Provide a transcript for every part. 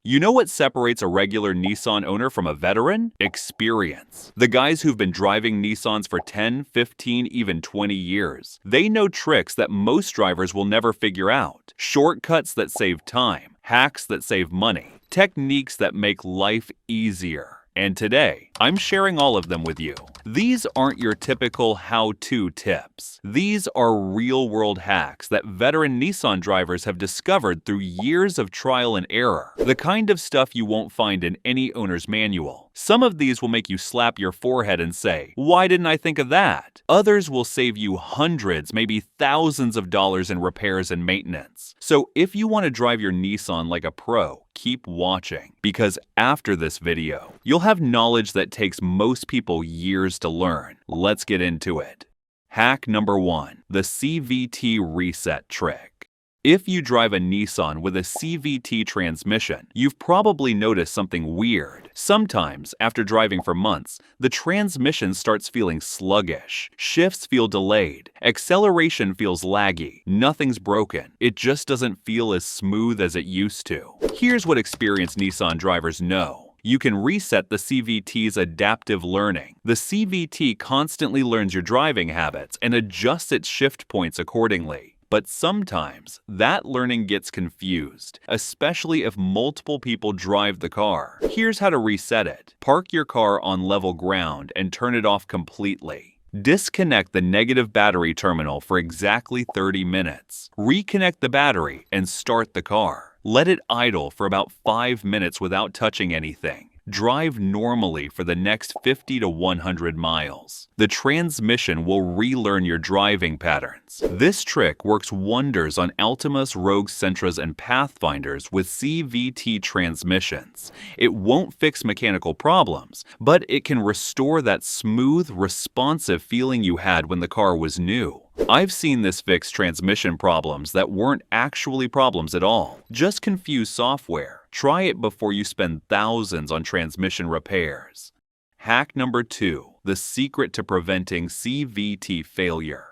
You know what separates a regular Nissan owner from a veteran? Experience. The guys who've been driving Nissans for 10, 15, even 20 years. They know tricks that most drivers will never figure out. Shortcuts that save time, hacks that save money, techniques that make life easier. And today, I'm sharing all of them with you. These aren't your typical how-to tips. These are real-world hacks that veteran Nissan drivers have discovered through years of trial and error. The kind of stuff you won't find in any owner's manual. Some of these will make you slap your forehead and say, "Why didn't I think of that?" Others will save you hundreds, maybe thousands of dollars in repairs and maintenance. So if you want to drive your Nissan like a pro, keep watching, because after this video, you'll have knowledge that takes most people years to learn. Let's get into it. Hack number 1, the CVT reset trick. If you drive a Nissan with a CVT transmission, you've probably noticed something weird. Sometimes, after driving for months, the transmission starts feeling sluggish, shifts feel delayed, acceleration feels laggy, nothing's broken. It just doesn't feel as smooth as it used to. Here's what experienced Nissan drivers know. You can reset the CVT's adaptive learning. The CVT constantly learns your driving habits and adjusts its shift points accordingly. But sometimes, that learning gets confused, especially if multiple people drive the car. Here's how to reset it. Park your car on level ground and turn it off completely. Disconnect the negative battery terminal for exactly 30 minutes. Reconnect the battery and start the car. Let it idle for about 5 minutes without touching anything. Drive normally for the next 50 to 100 miles. The transmission will relearn your driving patterns. This trick works wonders on Altimas, Rogues, Sentras, and Pathfinders with CVT transmissions. It won't fix mechanical problems, but it can restore that smooth, responsive feeling you had when the car was new. I've seen this fix transmission problems that weren't actually problems at all, just confused software. Try it before you spend thousands on transmission repairs. Hack number 2, the secret to preventing CVT failure.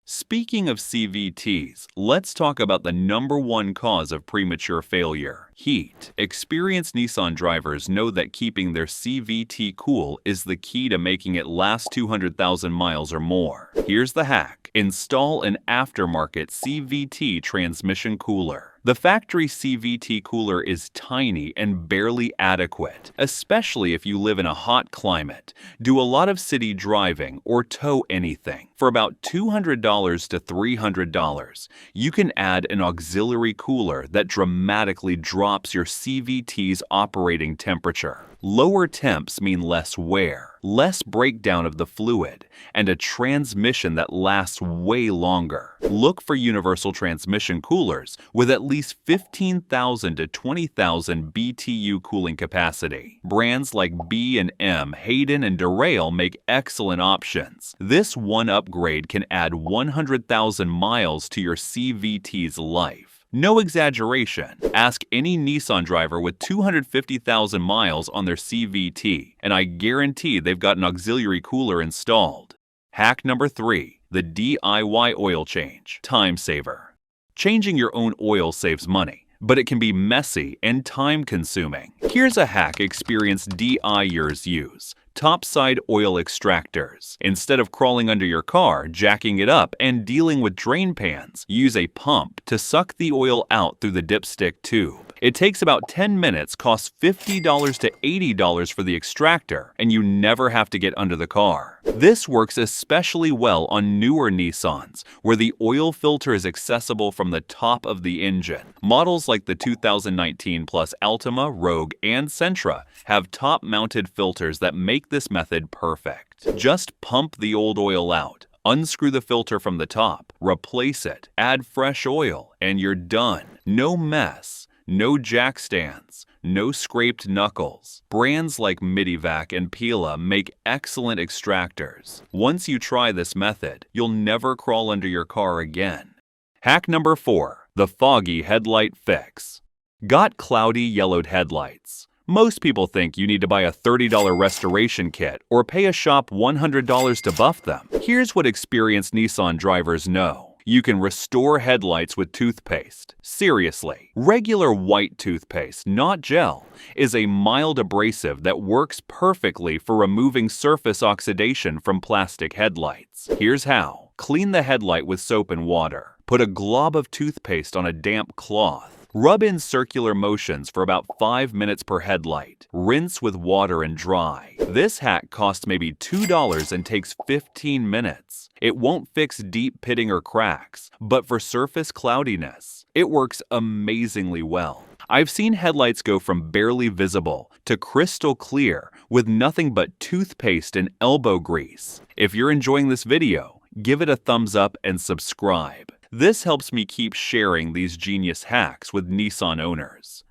Speaking of CVTs, let's talk about the number 1 cause of premature failure: heat. Experienced Nissan drivers know that keeping their CVT cool is the key to making it last 200,000 miles or more. Here's the hack. Install an aftermarket CVT transmission cooler. The factory CVT cooler is tiny and barely adequate, especially if you live in a hot climate, do a lot of city driving, or tow anything. For about $200 to $300, you can add an auxiliary cooler that dramatically drops your CVT's operating temperature. Lower temps mean less wear, less breakdown of the fluid, and a transmission that lasts way longer. Look for universal transmission coolers with at least 15,000 to 20,000 BTU cooling capacity. Brands like B&M, Hayden, and Derail make excellent options. This one upgrade can add 100,000 miles to your CVT's life. No exaggeration. Ask any Nissan driver with 250,000 miles on their CVT, and I guarantee they've got an auxiliary cooler installed. Hack number 3, the DIY oil change. Time saver. Changing your own oil saves money, but it can be messy and time-consuming. Here's a hack experienced DIYers use. Topside oil extractors. Instead of crawling under your car, jacking it up, and dealing with drain pans, use a pump to suck the oil out through the dipstick tube. It takes about 10 minutes, costs $50 to $80 for the extractor, and you never have to get under the car. This works especially well on newer Nissans, where the oil filter is accessible from the top of the engine. Models like the 2019 Plus Altima, Rogue, and Sentra have top-mounted filters that make this method perfect. Just pump the old oil out, unscrew the filter from the top, replace it, add fresh oil, and you're done. No mess, no jack stands, no scraped knuckles. Brands like Midivac and Pila make excellent extractors. Once you try this method, you'll never crawl under your car again. Hack number 4, the foggy headlight fix. Got cloudy yellowed headlights? Most people think you need to buy a $30 restoration kit or pay a shop $100 to buff them. Here's what experienced Nissan drivers know. You can restore headlights with toothpaste. Seriously, regular white toothpaste, not gel, is a mild abrasive that works perfectly for removing surface oxidation from plastic headlights. Here's how. Clean the headlight with soap and water. Put a glob of toothpaste on a damp cloth. Rub in circular motions for about 5 minutes per headlight. Rinse with water and dry. This hack costs maybe $2 and takes 15 minutes. It won't fix deep pitting or cracks, but for surface cloudiness, it works amazingly well. I've seen headlights go from barely visible to crystal clear with nothing but toothpaste and elbow grease. If you're enjoying this video, give it a thumbs up and subscribe. This helps me keep sharing these genius hacks with Nissan owners.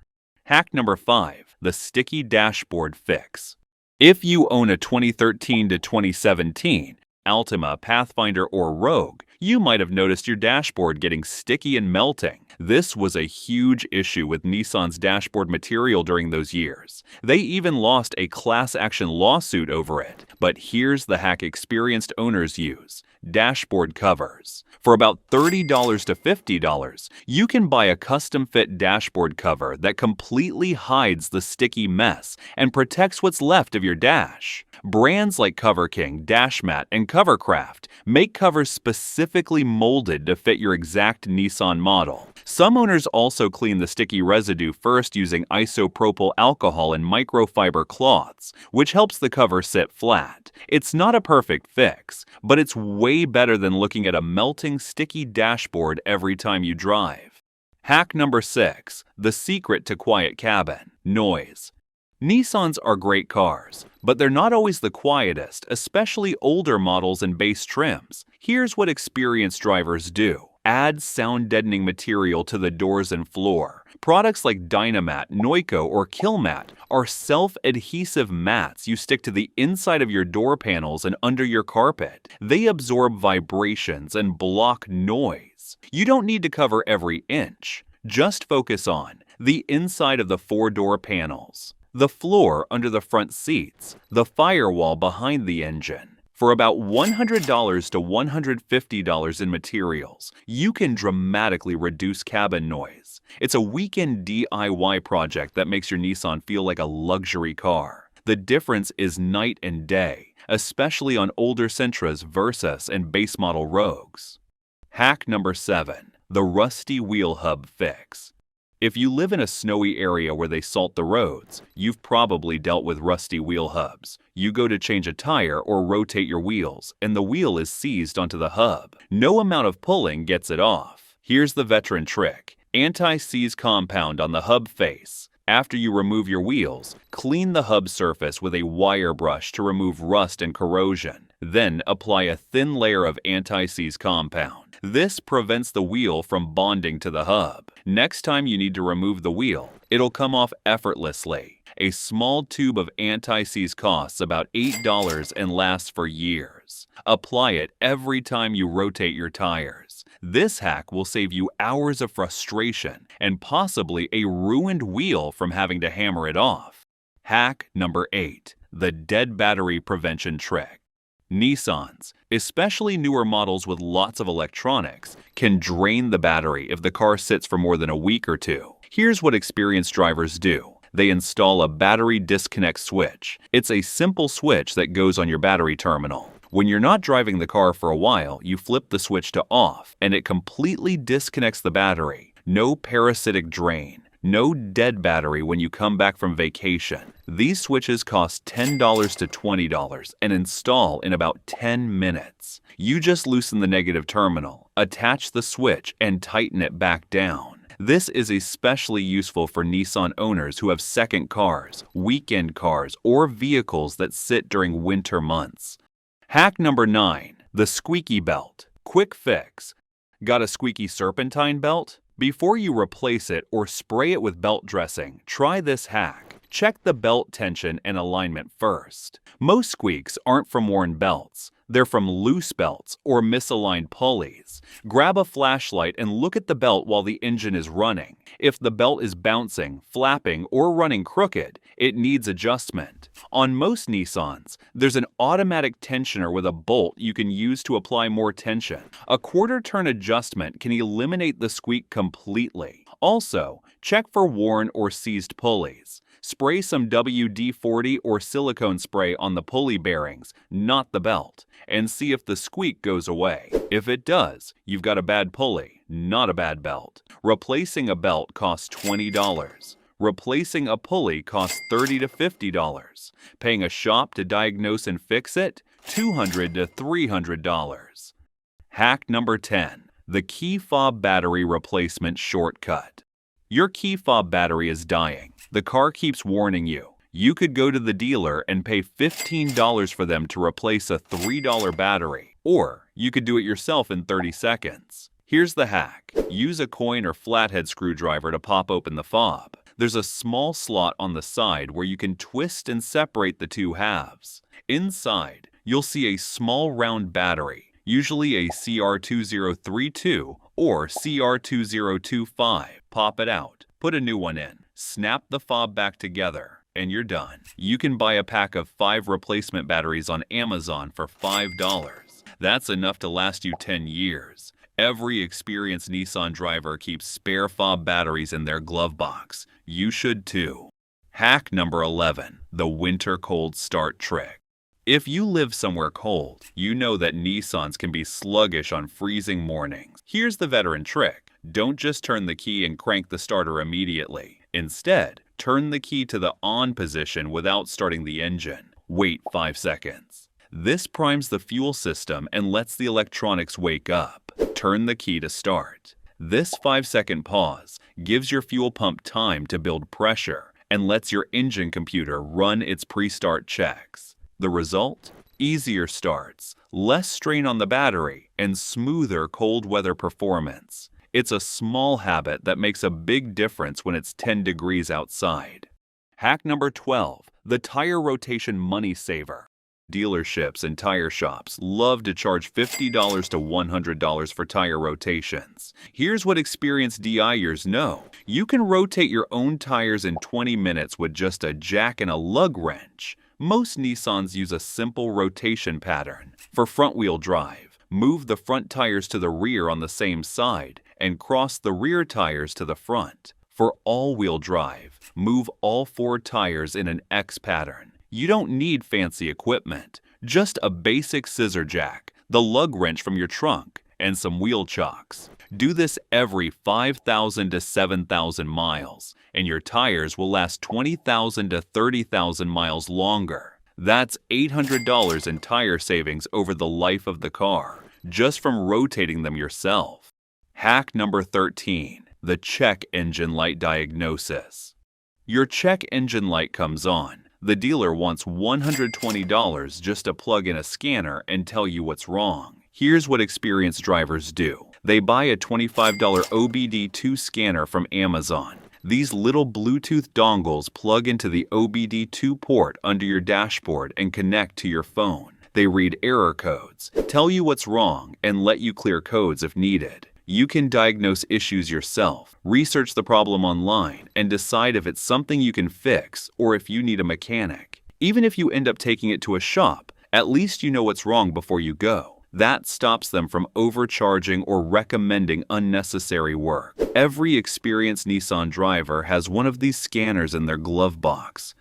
Hack number 5, the sticky dashboard fix. If you own a 2013 to 2017 Altima, Pathfinder, or Rogue, you might have noticed your dashboard getting sticky and melting. This was a huge issue with Nissan's dashboard material during those years. They even lost a class action lawsuit over it. But here's the hack experienced owners use: dashboard covers. For about $30 to $50, you can buy a custom-fit dashboard cover that completely hides the sticky mess and protects what's left of your dash. Brands like Cover King, Dashmat, and Covercraft make covers specifically molded to fit your exact Nissan model. Some owners also clean the sticky residue first using isopropyl alcohol and microfiber cloths, which helps the cover sit flat. It's not a perfect fix, but it's way better than looking at a melting sticky dashboard every time you drive. Hack number 6, the secret to quiet cabin: noise. Nissans are great cars, but they're not always the quietest, especially older models and base trims. Here's what experienced drivers do. Add sound-deadening material to the doors and floor. Products like Dynamat, Noiko, or Killmat are self-adhesive mats you stick to the inside of your door panels and under your carpet. They absorb vibrations and block noise. You don't need to cover every inch. Just focus on the inside of the 4-door panels, the floor under the front seats, the firewall behind the engine. For about $100 to $150 in materials, you can dramatically reduce cabin noise. It's a weekend DIY project that makes your Nissan feel like a luxury car. The difference is night and day, especially on older Sentras, Versas, and base model Rogues. Hack number 7, the rusty wheel hub fix. If you live in a snowy area where they salt the roads, you've probably dealt with rusty wheel hubs. You go to change a tire or rotate your wheels, and the wheel is seized onto the hub. No amount of pulling gets it off. Here's the veteran trick: anti-seize compound on the hub face. After you remove your wheels, clean the hub surface with a wire brush to remove rust and corrosion. Then apply a thin layer of anti-seize compound. This prevents the wheel from bonding to the hub. Next time you need to remove the wheel, it'll come off effortlessly. A small tube of anti-seize costs about $8 and lasts for years. Apply it every time you rotate your tires. This hack will save you hours of frustration and possibly a ruined wheel from having to hammer it off. Hack number 8, the dead battery prevention trick. Nissans, especially newer models with lots of electronics, can drain the battery if the car sits for more than a week or two. Here's what experienced drivers do. They install a battery disconnect switch. It's a simple switch that goes on your battery terminal. When you're not driving the car for a while, you flip the switch to off, and it completely disconnects the battery. No parasitic drain. No dead battery when you come back from vacation. These switches cost $10 to $20 and install in about 10 minutes. You just loosen the negative terminal, attach the switch, and tighten it back down. This is especially useful for Nissan owners who have second cars, weekend cars, or vehicles that sit during winter months. Hack number 9, the squeaky belt. Quick fix. Got a squeaky serpentine belt? Before you replace it or spray it with belt dressing, try this hack. Check the belt tension and alignment first. Most squeaks aren't from worn belts. They're from loose belts or misaligned pulleys. Grab a flashlight and look at the belt while the engine is running. If the belt is bouncing, flapping, or running crooked, it needs adjustment. On most Nissans, there's an automatic tensioner with a bolt you can use to apply more tension. A quarter-turn adjustment can eliminate the squeak completely. Also, check for worn or seized pulleys. Spray some WD-40 or silicone spray on the pulley bearings, not the belt, and see if the squeak goes away. If it does, you've got a bad pulley, not a bad belt. Replacing a belt costs $20. Replacing a pulley costs $30 to $50. Paying a shop to diagnose and fix it? $200 to $300. Hack number 10. The key fob battery replacement shortcut. Your key fob battery is dying. The car keeps warning you. You could go to the dealer and pay $15 for them to replace a $3 battery, or you could do it yourself in 30 seconds. Here's the hack. Use a coin or flathead screwdriver to pop open the fob. There's a small slot on the side where you can twist and separate the two halves. Inside, you'll see a small round battery, usually a CR2032 or CR2025. Pop it out, put a new one in, snap the fob back together, and you're done. You can buy a pack of 5 replacement batteries on Amazon for $5. That's enough to last you 10 years. Every experienced Nissan driver keeps spare fob batteries in their glove box. You should too. Hack number 11. The winter cold start trick. If you live somewhere cold, you know that Nissans can be sluggish on freezing mornings. Here's the veteran trick. Don't just turn the key and crank the starter immediately. Instead, turn the key to the on position without starting the engine. Wait 5 seconds. This primes the fuel system and lets the electronics wake up. Turn the key to start. This 5-second pause gives your fuel pump time to build pressure and lets your engine computer run its pre-start checks. The result? Easier starts, less strain on the battery, and smoother cold weather performance. It's a small habit that makes a big difference when it's 10 degrees outside. Hack number 12. The tire rotation money saver. Dealerships and tire shops love to charge $50 to $100 for tire rotations. Here's what experienced DIers know. You can rotate your own tires in 20 minutes with just a jack and a lug wrench. Most Nissans use a simple rotation pattern. For front-wheel drive, move the front tires to the rear on the same side and cross the rear tires to the front. For all-wheel drive, move all 4 tires in an X pattern. You don't need fancy equipment, just a basic scissor jack, the lug wrench from your trunk, and some wheel chocks. Do this every 5,000 to 7,000 miles, and your tires will last 20,000 to 30,000 miles longer. That's $800 in tire savings over the life of the car, just from rotating them yourself. Hack number 13. The check engine light diagnosis. Your check engine light comes on. The dealer wants $120 just to plug in a scanner and tell you what's wrong. Here's what experienced drivers do. They buy a $25 OBD2 scanner from Amazon. These little Bluetooth dongles plug into the OBD2 port under your dashboard and connect to your phone. They read error codes, tell you what's wrong, and let you clear codes if needed. You can diagnose issues yourself, research the problem online, and decide if it's something you can fix or if you need a mechanic. Even if you end up taking it to a shop, at least you know what's wrong before you go. That stops them from overcharging or recommending unnecessary work. Every experienced Nissan driver has one of these scanners in their glove box.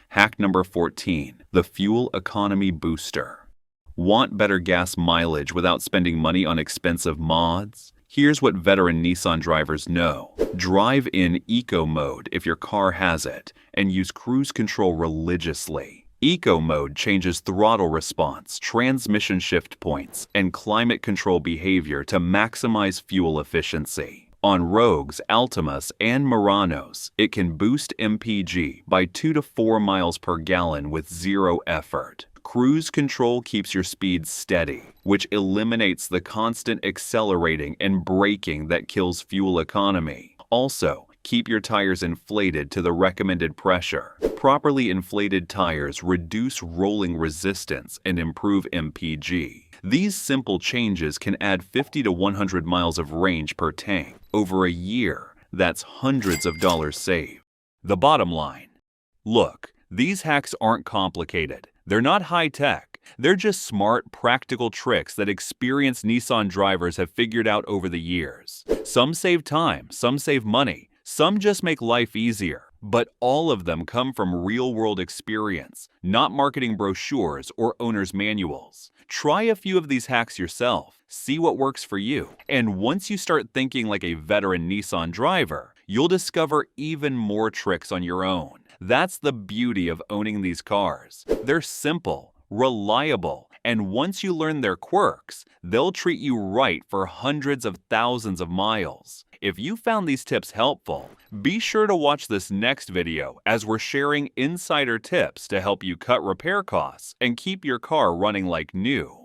Hack number 14. The fuel economy booster. Want better gas mileage without spending money on expensive mods? Here's what veteran Nissan drivers know. Drive in Eco mode if your car has it, and use cruise control religiously. Eco mode changes throttle response, transmission shift points, and climate control behavior to maximize fuel efficiency. On Rogues, Altimas, and Muranos, it can boost MPG by 2 to 4 miles per gallon with zero effort. Cruise control keeps your speed steady, which eliminates the constant accelerating and braking that kills fuel economy. Also, Keep your tires inflated to the recommended pressure. Properly inflated tires reduce rolling resistance and improve MPG. These simple changes can add 50 to 100 miles of range per tank. Over a year, that's hundreds of dollars saved. The bottom line. Look, these hacks aren't complicated. They're not high-tech. They're just smart, practical tricks that experienced Nissan drivers have figured out over the years. Some save time, some save money, some just make life easier. But all of them come from real-world experience, not marketing brochures or owner's manuals. Try a few of these hacks yourself, see what works for you. And once you start thinking like a veteran Nissan driver, you'll discover even more tricks on your own. That's the beauty of owning these cars. They're simple, reliable, and once you learn their quirks, they'll treat you right for hundreds of thousands of miles. If you found these tips helpful, be sure to watch this next video as we're sharing insider tips to help you cut repair costs and keep your car running like new.